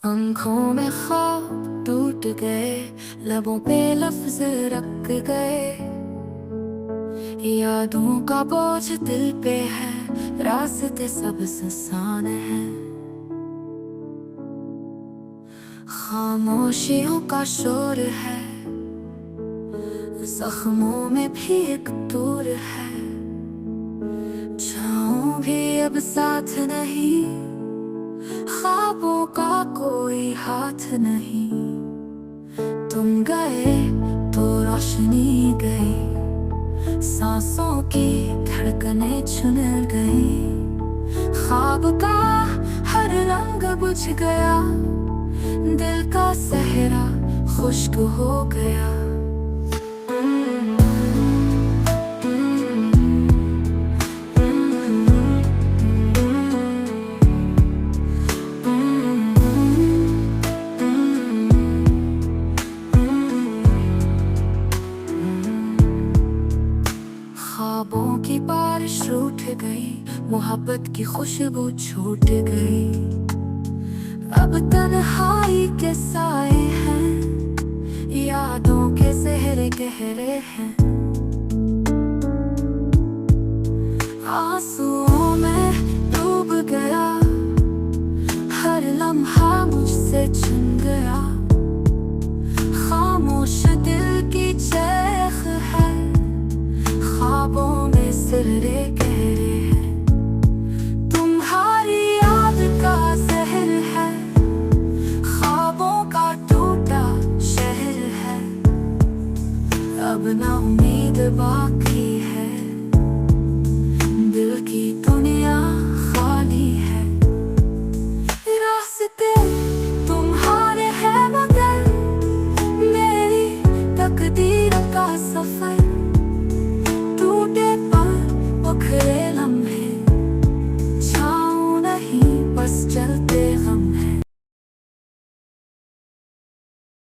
आंखों में ख्वाब टूट गए, लबों पे लफ्ज रख गए। यादों का बोझ दिल पे है, रास्ते सब सुनसान है। खामोशियों का शोर है, जख्मों में भी एक दूर है। छाँव भी अब साथ नहीं, ख्वाबों का कोई हाथ नहीं। तुम गए तो रोशनी गई, सांसों की धड़कनें छुन गई। ख्वाब का हर रंग बुझ गया, दिल का सहरा खुश्क हो गया। ख्वाबों की बारिश रूठ गई, मोहब्बत की खुशबू छूट गई। अब तन्हाई के साए हैं, यादों के सहरे गहरे हैं। आंसुओं में डूब गया, हर लम्हा मुझसे छिन गया।